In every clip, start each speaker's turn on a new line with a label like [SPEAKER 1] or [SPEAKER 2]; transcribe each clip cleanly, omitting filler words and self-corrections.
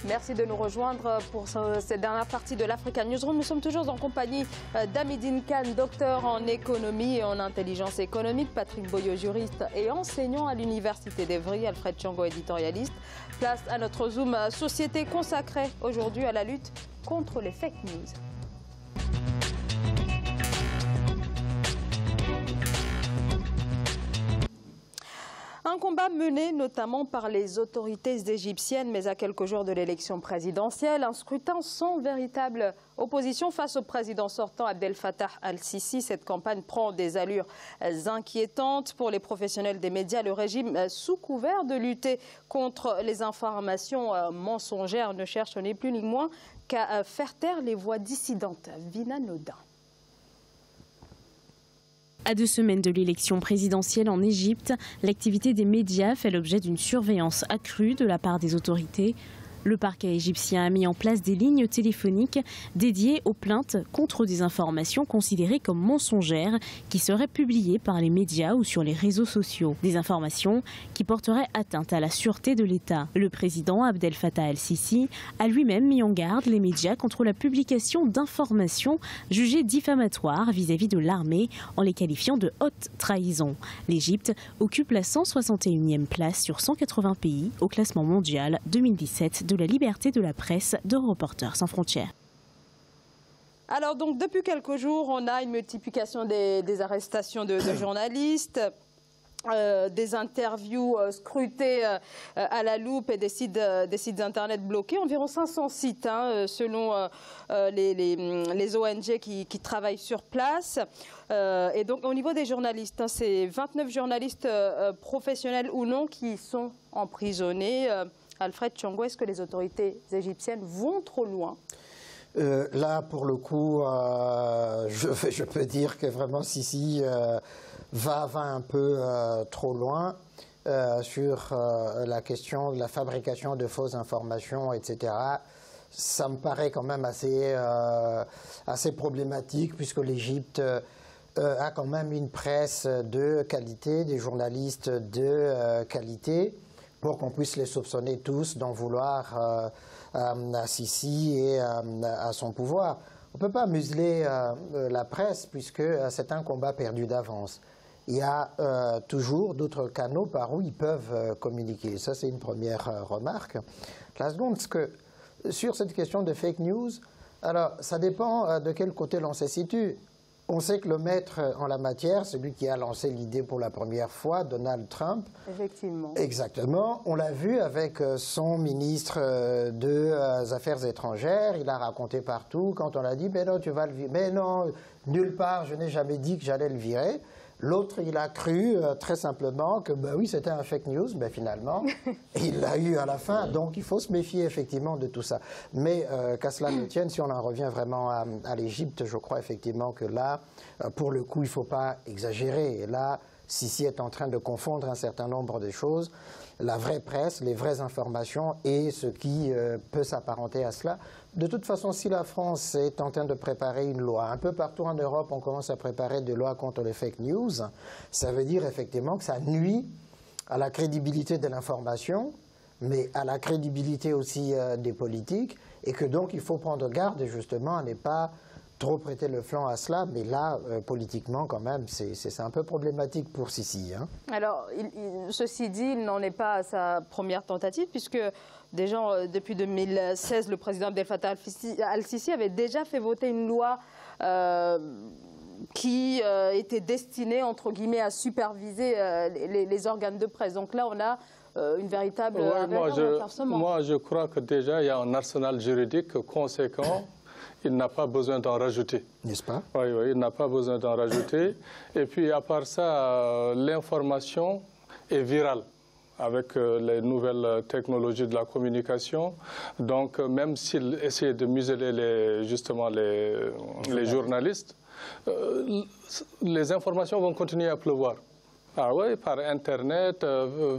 [SPEAKER 1] Merci de nous rejoindre pour cette dernière partie de l'Africa Newsroom. Nous sommes toujours en compagnie d'Amidine Khan, docteur en économie et en intelligence économique, Patrick Boyo, juriste et enseignant à l'Université d'Evry, Alfred Tchongo, éditorialiste. Place à notre Zoom Société consacrée aujourd'hui à la lutte contre les fake news. Un combat mené notamment par les autorités égyptiennes, mais à quelques jours de l'élection présidentielle. Un scrutin sans véritable opposition face au président sortant Abdel Fattah al-Sisi. Cette campagne prend des allures inquiétantes. Pour les professionnels des médias, le régime, sous couvert de lutter contre les informations mensongères, ne cherche ni plus ni moins qu'à faire taire les voix dissidentes. Vina Nodin.
[SPEAKER 2] À 2 semaines de l'élection présidentielle en Égypte, l'activité des médias fait l'objet d'une surveillance accrue de la part des autorités. Le parquet égyptien a mis en place des lignes téléphoniques dédiées aux plaintes contre des informations considérées comme mensongères qui seraient publiées par les médias ou sur les réseaux sociaux. Des informations qui porteraient atteinte à la sûreté de l'État. Le président Abdel Fattah al-Sisi a lui-même mis en garde les médias contre la publication d'informations jugées diffamatoires vis-à-vis de l'armée en les qualifiant de haute trahison. L'Égypte occupe la 161e place sur 180 pays au classement mondial 2017 de la liberté de la presse de Reporters sans frontières.
[SPEAKER 1] Alors donc depuis quelques jours, on a une multiplication des arrestations de journalistes, des interviews scrutées à la loupe et des sites internet bloqués. Environ 500 sites selon les ONG qui travaillent sur place. Et donc au niveau des journalistes, c'est 29 journalistes professionnels ou non qui sont emprisonnés. Alfred Tchongo, est-ce que les autorités égyptiennes vont trop loin?
[SPEAKER 3] Là, pour le coup, je peux dire que vraiment Sisi va un peu trop loin sur la question de la fabrication de fausses informations, etc. Ça me paraît quand même assez problématique puisque l'Égypte a quand même une presse de qualité, des journalistes de qualité, pour qu'on puisse les soupçonner tous d'en vouloir à Sisi et à son pouvoir. On ne peut pas museler la presse puisque c'est un combat perdu d'avance. Il y a toujours d'autres canaux par où ils peuvent communiquer. Ça, c'est une première remarque. La seconde, c'est que sur cette question de fake news, alors ça dépend de quel côté l'on se situe. On sait que le maître en la matière, celui qui a lancé l'idée pour la première fois, Donald Trump.
[SPEAKER 1] Effectivement.
[SPEAKER 3] Exactement. On l'a vu avec son ministre des Affaires étrangères. Il a raconté partout. Quand on a dit, mais non, tu vas le virer. Mais non, nulle part, je n'ai jamais dit que j'allais le virer. L'autre, il a cru très simplement que bah oui, c'était un fake news, mais finalement, il l'a eu à la fin. Donc, il faut se méfier effectivement de tout ça. Mais qu'à cela ne tienne, si on en revient vraiment à l'Égypte, je crois effectivement que là, pour le coup, il ne faut pas exagérer. Et là, Sisi est en train de confondre un certain nombre de choses. La vraie presse, les vraies informations et ce qui peut s'apparenter à cela. De toute façon, si la France est en train de préparer une loi, un peu partout en Europe, on commence à préparer des lois contre les fake news, ça veut dire effectivement que ça nuit à la crédibilité de l'information, mais à la crédibilité aussi des politiques, et que donc il faut prendre garde justement à ne pas trop prêter le flanc à cela, mais là, politiquement, quand même, c'est un peu problématique pour Sisi. Hein.
[SPEAKER 1] Alors, ceci dit, il n'en est pas à sa première tentative, puisque déjà, depuis 2016, le président Abdel Fattah al-Sisi avait déjà fait voter une loi qui était destinée, entre guillemets, à superviser les organes de presse. Donc là, on a une véritable renversement.
[SPEAKER 4] Moi, je crois que déjà, il y a un arsenal juridique conséquent. Il n'a pas besoin d'en rajouter.
[SPEAKER 3] N'est-ce pas?
[SPEAKER 4] Oui, il n'a pas besoin d'en rajouter. Et puis, à part ça, l'information est virale avec les nouvelles technologies de la communication. Donc, même s'il essaie de museler justement les journalistes, les informations vont continuer à pleuvoir. Ah oui, par Internet,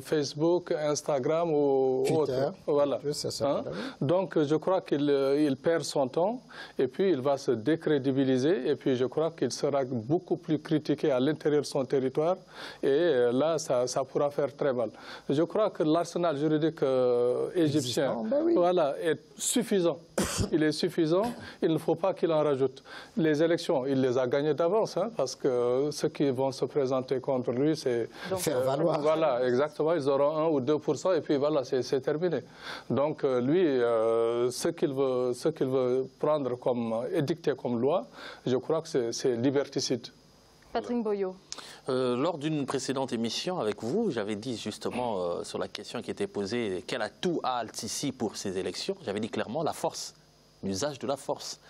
[SPEAKER 4] Facebook, Instagram ou
[SPEAKER 3] Twitter,
[SPEAKER 4] autre. Voilà.
[SPEAKER 3] Ça,
[SPEAKER 4] Donc je crois qu'il perd son temps et puis il va se décrédibiliser et puis je crois qu'il sera beaucoup plus critiqué à l'intérieur de son territoire et là ça pourra faire très mal. Je crois que l'arsenal juridique égyptien voilà, est suffisant. Il est suffisant, il ne faut pas qu'il en rajoute. Les élections, il les a gagnées d'avance parce que ceux qui vont se présenter contre lui, c'est
[SPEAKER 3] faire valoir.
[SPEAKER 4] Voilà, exactement, ils auront 1 ou 2% et puis voilà, c'est terminé. Donc lui, ce qu'il veut prendre comme édicter comme loi, je crois que c'est liberticide.
[SPEAKER 1] Patrick Boyo.
[SPEAKER 5] Lors d'une précédente émission avec vous, j'avais dit justement sur la question qui était posée, quel atout a Al-Sisi pour ces élections? J'avais dit clairement la force, l'usage de la force.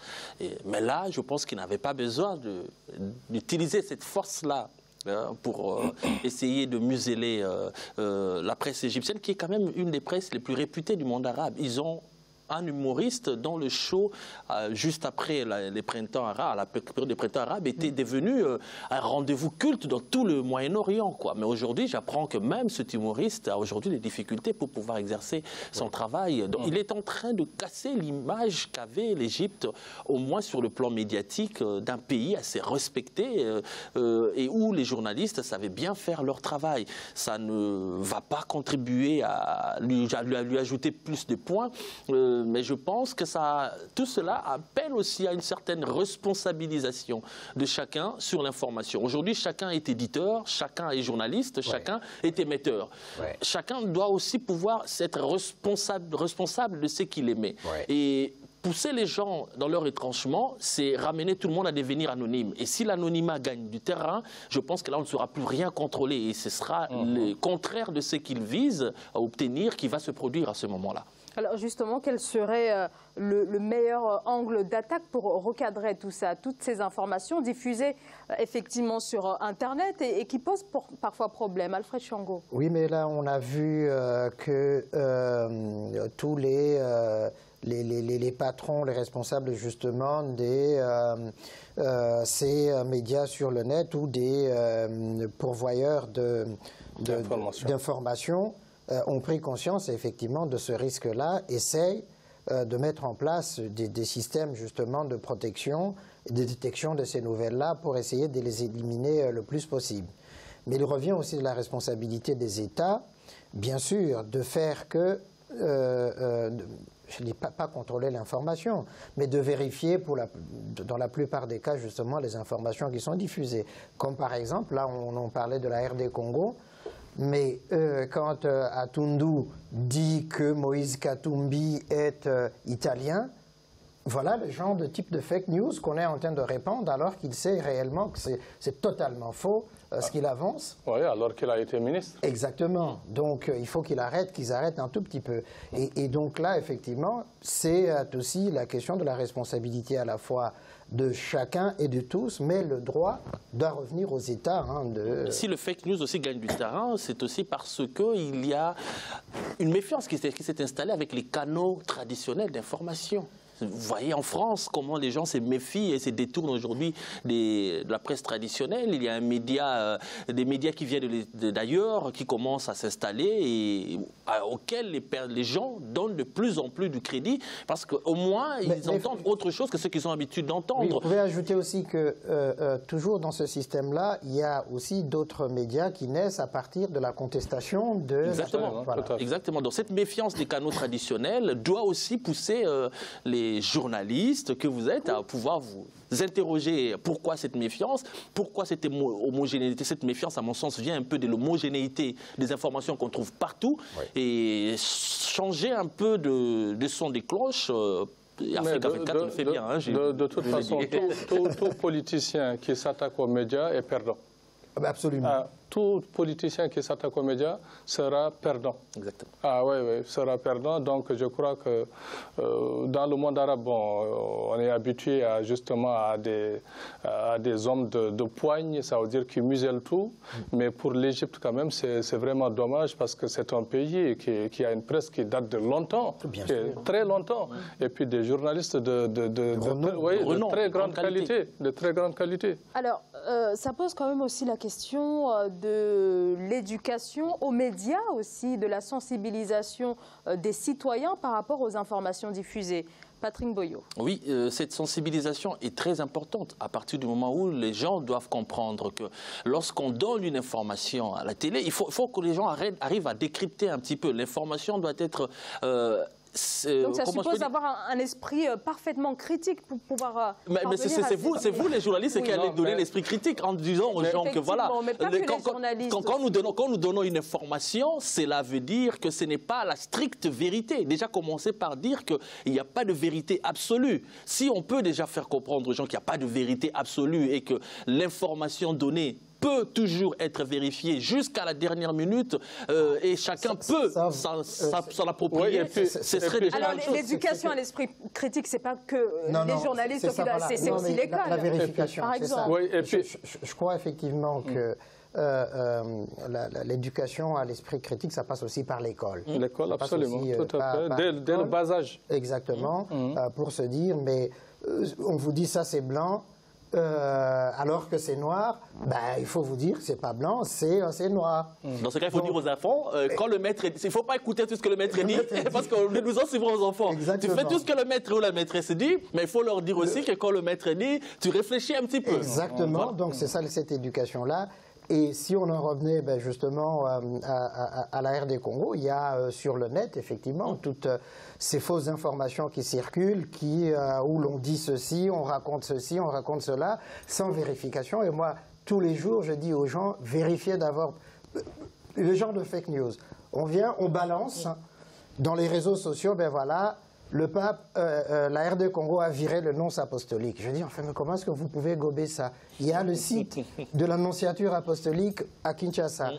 [SPEAKER 5] Mais là, je pense qu'il n'avait pas besoin d'utiliser cette force-là pour essayer de museler la presse égyptienne, qui est quand même une des presses les plus réputées du monde arabe. Ils ont un humoriste dont le show, juste après les printemps arabes, la période des printemps arabes, était devenu un rendez-vous culte dans tout le Moyen-Orient, quoi. Mais aujourd'hui, j'apprends que même cet humoriste a aujourd'hui des difficultés pour pouvoir exercer son travail. Donc, il est en train de casser l'image qu'avait l'Égypte, au moins sur le plan médiatique, d'un pays assez respecté et où les journalistes savaient bien faire leur travail. Ça ne va pas contribuer à lui ajouter plus de points. Mais je pense que tout cela appelle aussi à une certaine responsabilisation de chacun sur l'information. Aujourd'hui, chacun est éditeur, chacun est journaliste, chacun est émetteur. Chacun doit aussi pouvoir être responsable de ce qu'il émet. Et pousser les gens dans leur retranchement, c'est ramener tout le monde à devenir anonyme. Et si l'anonymat gagne du terrain, je pense que là, on ne saura plus rien contrôler. Et ce sera le contraire de ce qu'il vise à obtenir qui va se produire à ce moment-là.
[SPEAKER 1] Alors justement, quel serait le meilleur angle d'attaque pour recadrer tout ça, toutes ces informations diffusées effectivement sur Internet et qui posent parfois problème? Alfred Chiango. Oui, mais là, on a vu que tous les patrons, les responsables justement ces médias sur le net ou des pourvoyeurs d'informations ont pris conscience effectivement de ce risque-là, essayent de mettre en place des systèmes justement de protection et de détection de ces nouvelles-là pour essayer de les éliminer le plus possible. Mais il revient aussi de la responsabilité des États, bien sûr, de faire que, je ne dis pas contrôler l'information, mais de vérifier dans la plupart des cas justement les informations qui sont diffusées. Comme par exemple, là on parlait de la RD Congo, mais quand Atundu dit que Moïse Katumbi est italien, voilà le genre de type de fake news qu'on est en train de répandre alors qu'il sait réellement que c'est totalement faux ce qu'il avance.
[SPEAKER 4] Oui, alors qu'il a été ministre.
[SPEAKER 3] Exactement. Donc il faut qu'ils arrêtent un tout petit peu. Et donc là, effectivement, c'est aussi la question de la responsabilité à la fois de chacun et de tous, mais le droit doit revenir aux États. Si
[SPEAKER 5] le fake news aussi gagne du terrain, c'est aussi parce qu'il y a une méfiance qui s'est installée avec les canaux traditionnels d'information. Vous voyez en France comment les gens se méfient et se détournent aujourd'hui de la presse traditionnelle. Il y a des médias qui viennent d'ailleurs, qui commencent à s'installer et auxquels les gens donnent de plus en plus de crédit parce qu'au moins ils entendent autre chose que ce qu'ils ont l'habitude d'entendre.
[SPEAKER 3] Oui, vous pouvez ajouter aussi que toujours dans ce système-là, il y a aussi d'autres médias qui naissent à partir de la contestation de...
[SPEAKER 5] Exactement. Voilà. Exactement. Donc cette méfiance des canaux traditionnels doit aussi pousser les journalistes que vous êtes à pouvoir vous interroger pourquoi cette méfiance, pourquoi cette homogénéité. Cette méfiance, à mon sens, vient un peu de l'homogénéité des informations qu'on trouve partout et changer un peu de son des cloches. Afrique 24 le fait bien.
[SPEAKER 4] De toute façon, tout politicien qui s'attaque aux médias est perdant.
[SPEAKER 3] Absolument.
[SPEAKER 4] Tout politicien qui s'attaque aux médias sera perdant.
[SPEAKER 5] Exactement.
[SPEAKER 4] Oui, sera perdant. Donc je crois que dans le monde arabe, on est habitué justement à des hommes de poigne, ça veut dire qu'ils musellent tout. Mais pour l'Égypte quand même, c'est vraiment dommage parce que c'est un pays qui a une presse qui date de longtemps, très longtemps. Et puis des journalistes de très grande qualité.
[SPEAKER 1] Alors, ça pose quand même aussi la question de l'éducation aux médias aussi, de la sensibilisation des citoyens par rapport aux informations diffusées. Patrick Boyo.
[SPEAKER 5] Oui, cette sensibilisation est très importante à partir du moment où les gens doivent comprendre que lorsqu'on donne une information à la télé, il faut que les gens arrivent à décrypter un petit peu. L'information doit être...
[SPEAKER 1] donc ça suppose avoir un esprit parfaitement critique pour pouvoir...
[SPEAKER 5] Mais c'est vous les journalistes qui allez donner l'esprit critique en disant aux gens que voilà... Quand nous donnons une information, cela veut dire que ce n'est pas la stricte vérité. Déjà commencer par dire qu'il n'y a pas de vérité absolue. Si on peut déjà faire comprendre aux gens qu'il n'y a pas de vérité absolue et que l'information donnée peut toujours être vérifié jusqu'à la dernière minute et chacun peut s'en approprier.
[SPEAKER 1] Oui, alors l'éducation à l'esprit critique, c'est pas que les journalistes, c'est aussi l'école.
[SPEAKER 3] La vérification,
[SPEAKER 1] par exemple.
[SPEAKER 4] Oui, et puis,
[SPEAKER 3] je crois effectivement que l'éducation à l'esprit critique, ça passe aussi par l'école.
[SPEAKER 4] L'école, absolument, tout à fait, dès le bas âge.
[SPEAKER 3] Exactement, pour se dire, mais on vous dit ça c'est blanc, alors que c'est noir, il faut vous dire que c'est pas blanc, c'est noir.
[SPEAKER 5] Dans ce cas, il faut dire aux enfants, quand le maître... Il ne faut pas écouter tout ce que le maître dit, parce que nous en suivrons aux enfants.
[SPEAKER 3] Exactement.
[SPEAKER 5] Tu fais tout ce que le maître ou la maîtresse dit, mais il faut leur dire aussi que quand le maître dit, tu réfléchis un petit peu.
[SPEAKER 3] Exactement, voilà. Donc c'est ça, cette éducation-là. Et si on en revenait justement à la RD Congo, il y a sur le net, effectivement, toutes ces fausses informations qui circulent, où l'on dit ceci, on raconte cela, sans vérification. Et moi, tous les jours, je dis aux gens, vérifiez d'abord le genre de fake news. On vient, on balance dans les réseaux sociaux, voilà, le pape, la RD Congo a viré le nonce apostolique. Je dis, enfin, mais comment est-ce que vous pouvez gober ça? Il y a le site de l'annonciature apostolique à Kinshasa,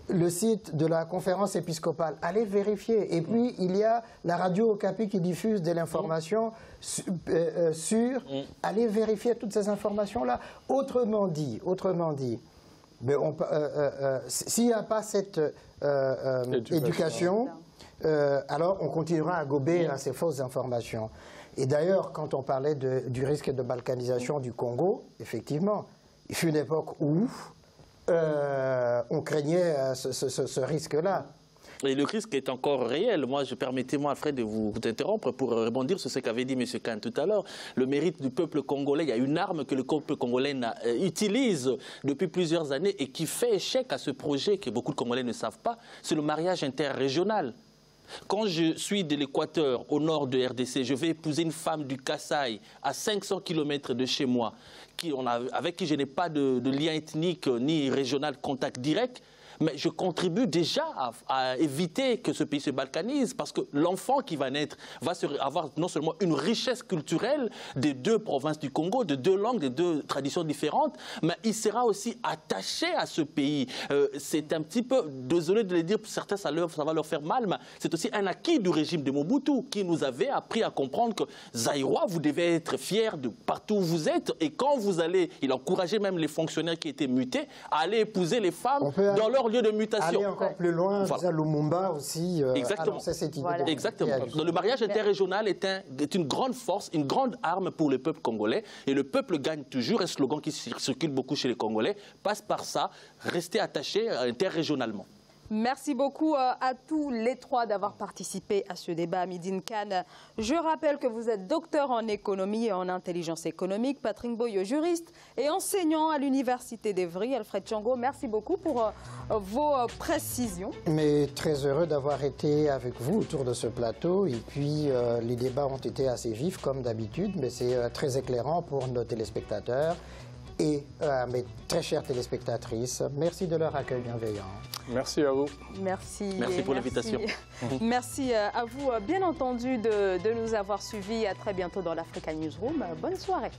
[SPEAKER 3] le site de la conférence épiscopale. Allez vérifier. Et puis, il y a la radio Okapi qui diffuse de l'information sûre. Allez vérifier toutes ces informations-là. Autrement dit, s'il n'y a pas cette éducation, alors on continuera à gober à ces fausses informations. Et d'ailleurs, quand on parlait du risque de balkanisation du Congo, effectivement, il fut une époque où on craignait ce risque-là.
[SPEAKER 5] Et le risque est encore réel. Moi, permettez-moi, Alfred, de vous interrompre pour rebondir sur ce qu'avait dit M. Kahn tout à l'heure. Le mérite du peuple congolais, il y a une arme que le peuple congolais utilise depuis plusieurs années et qui fait échec à ce projet que beaucoup de Congolais ne savent pas, c'est le mariage interrégional. Quand je suis de l'Équateur, au nord de RDC, je vais épouser une femme du Kasaï, à 500 km de chez moi, avec qui je n'ai pas de lien ethnique ni régional contact direct, mais je contribue déjà à éviter que ce pays se balkanise, parce que l'enfant qui va naître va avoir non seulement une richesse culturelle des deux provinces du Congo, de deux langues, de deux traditions différentes, mais il sera aussi attaché à ce pays. C'est un petit peu, désolé de le dire, pour certains ça va leur faire mal, mais c'est aussi un acquis du régime de Mobutu qui nous avait appris à comprendre que Zaïrois, vous devez être fiers de partout où vous êtes, et quand vous allez, il encourageait même les fonctionnaires qui étaient mutés à aller épouser les femmes dans leur lieu de mutation.
[SPEAKER 3] Aller encore plus loin, voilà. Lumumba aussi.
[SPEAKER 5] Exactement.
[SPEAKER 3] Cette idée
[SPEAKER 5] Exactement. Donc, le mariage interrégional est une grande force, une grande arme pour le peuple congolais. Et le peuple gagne toujours. Un slogan qui circule beaucoup chez les Congolais passe par ça. Rester attaché interrégionalement.
[SPEAKER 1] Merci beaucoup à tous les trois d'avoir participé à ce débat. Midine Kahn, je rappelle que vous êtes docteur en économie et en intelligence économique. Patrick Boyo, juriste et enseignant à l'Université d'Evry. Alfred Tchongo, merci beaucoup pour vos précisions.
[SPEAKER 3] Mais très heureux d'avoir été avec vous autour de ce plateau. Et puis, les débats ont été assez vifs, comme d'habitude, mais c'est très éclairant pour nos téléspectateurs. Et à mes très chères téléspectatrices, merci de leur accueil bienveillant.
[SPEAKER 4] Merci à vous.
[SPEAKER 1] Merci.
[SPEAKER 5] Merci pour l'invitation.
[SPEAKER 1] Merci à vous, bien entendu, de nous avoir suivis. À très bientôt dans l'Africa Newsroom. Bonne soirée.